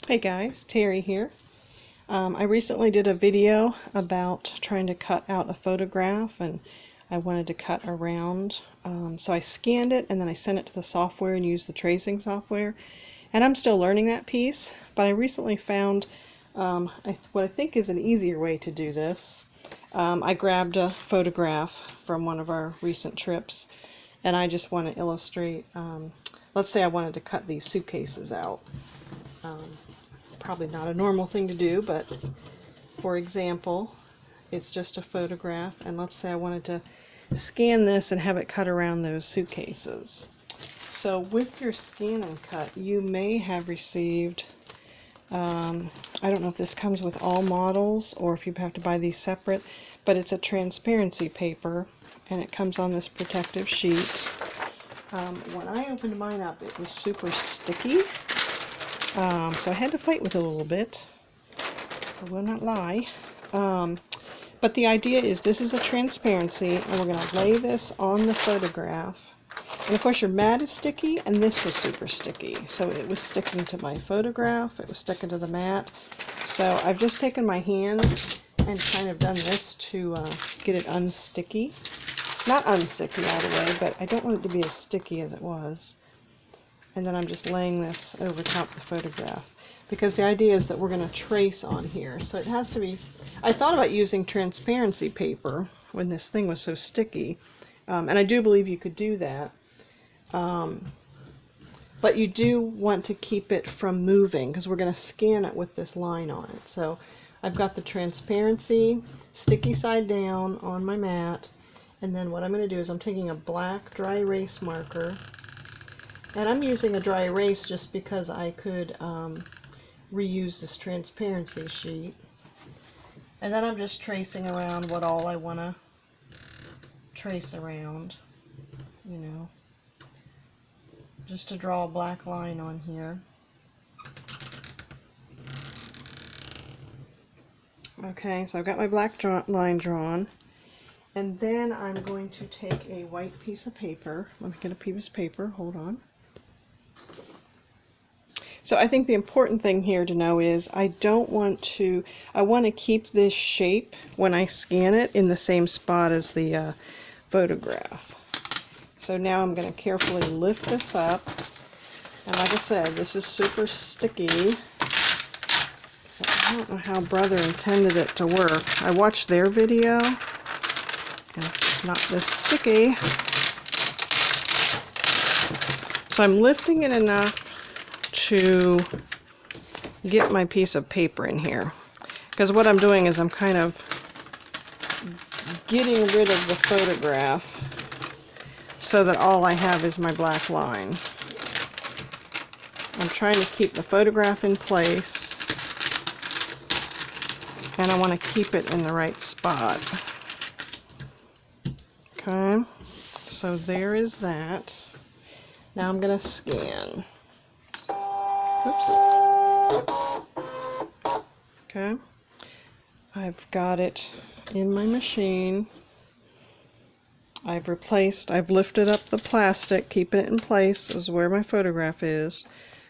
Hey guys, Terry here. I recently did a video about trying to cut out a photograph, and I wanted to cut around. So I scanned it and then I sent it to the software and used the tracing software. And I'm still learning that piece, but I recently found what I think is an easier way to do this. I grabbed a photograph from one of our recent trips, and I just want to illustrate, let's say I wanted to cut these suitcases out. Probably not a normal thing to do, but for example, it's just a photograph, and let's say I wanted to scan this and have it cut around those suitcases. So with your ScanNCut, you may have received, I don't know if this comes with all models or if you have to buy these separate, but it's a transparency paper and it comes on this protective sheet. When I opened mine up, it was super sticky. So I had to fight with it a little bit. I will not lie. But the idea is this is a transparency, and we're going to lay this on the photograph. And of course your mat is sticky, and this was super sticky. So it was sticking to my photograph, it was sticking to the mat. So I've just taken my hand and kind of done this to get it unsticky. Not unsticky all the way, but I don't want it to be as sticky as it was. And then I'm just laying this over top the photograph, because the idea is that we're going to trace on here. So it has to be, I thought about using transparency paper when this thing was so sticky, and I do believe you could do that, but you do want to keep it from moving because we're going to scan it with this line on it. So I've got the transparency sticky side down on my mat, and then what I'm going to do is I'm taking a black dry erase marker. And I'm using a dry erase just because I could reuse this transparency sheet. And then I'm just tracing around what all I want to trace around, you know, just to draw a black line on here. Okay, so I've got my black line drawn. And then I'm going to take a white piece of paper. Let me get a piece of paper, hold on. So I think the important thing here to know is I want to keep this shape when I scan it in the same spot as the photograph. So now I'm going to carefully lift this up, and like I said, this is super sticky, so I don't know how Brother intended it to work. I watched their video and it's not this sticky. So I'm lifting it enough to get my piece of paper in here, because what I'm doing is I'm kind of getting rid of the photograph so that all I have is my black line. I'm trying to keep the photograph in place, and I want to keep it in the right spot. Okay, so there is that. Now I'm going to scan. Oops. Okay, I've got it in my machine. I've lifted up the plastic, keeping it in place. This is where my photograph is.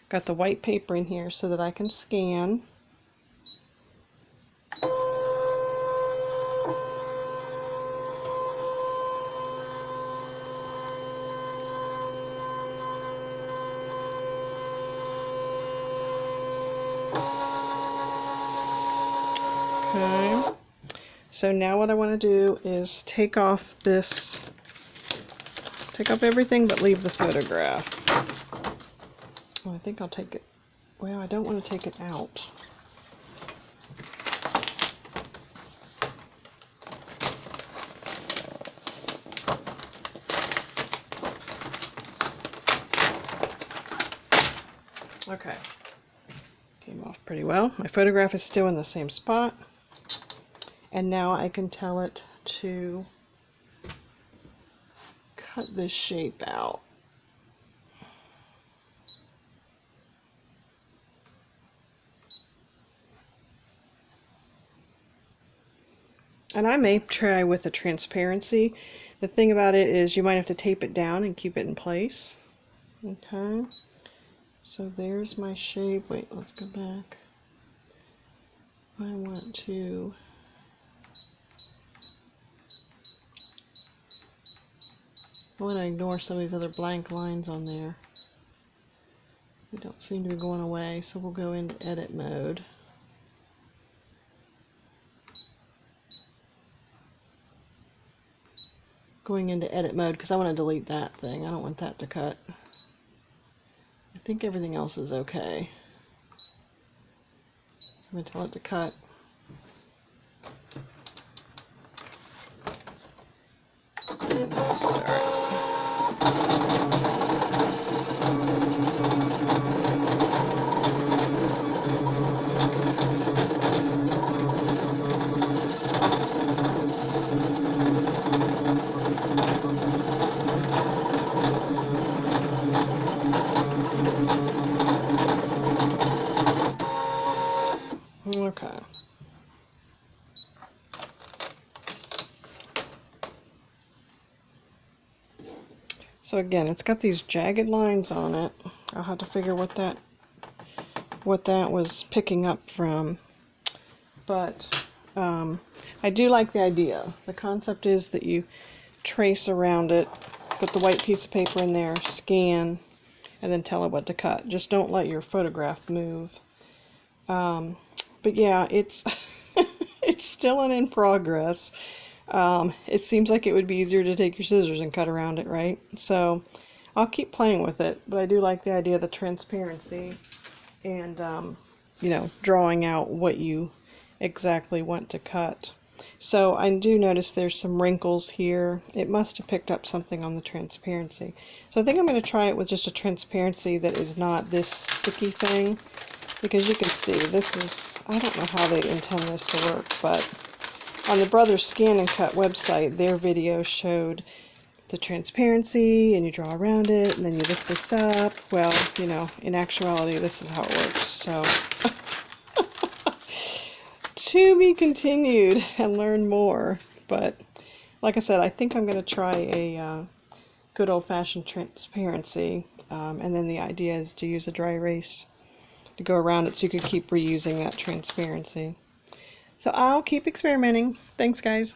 Got the white paper in here so that I can scan. Okay, so now what I want to do is take off everything but leave the photograph. Oh, I think I'll take it, well, I don't want to take it out. Okay, came off pretty well. My photograph is still in the same spot. And now I can tell it to cut this shape out. And I may try with the transparency. The thing about it is you might have to tape it down and keep it in place. Okay. So there's my shape. Wait, let's go back. I want to ignore some of these other blank lines on there. They don't seem to be going away, so we'll go into edit mode. Going into edit mode because I want to delete that thing. I don't want that to cut. I think everything else is okay. So I'm going to tell it to cut. And we'll start. Okay. So again, it's got these jagged lines on it. I'll have to figure what that was picking up from. But I do like the idea. The concept is that you trace around it, put the white piece of paper in there, scan, and then tell it what to cut. Just don't let your photograph move. But yeah, it's it's still in progress. It seems like it would be easier to take your scissors and cut around it, right? So I'll keep playing with it, but I do like the idea of the transparency and, you know, drawing out what you exactly want to cut. So I do notice there's some wrinkles here. It must have picked up something on the transparency. So I think I'm going to try it with just a transparency that is not this sticky thing, because you can see this is, I don't know how they intend this to work, but on the Brothers ScanNCut website, their video showed the transparency, and you draw around it, and then you lift this up. Well, you know, in actuality, this is how it works. So, to be continued and learn more. But, like I said, I think I'm going to try a good old-fashioned transparency, and then the idea is to use a dry erase to go around it so you could keep reusing that transparency. So I'll keep experimenting. Thanks, guys.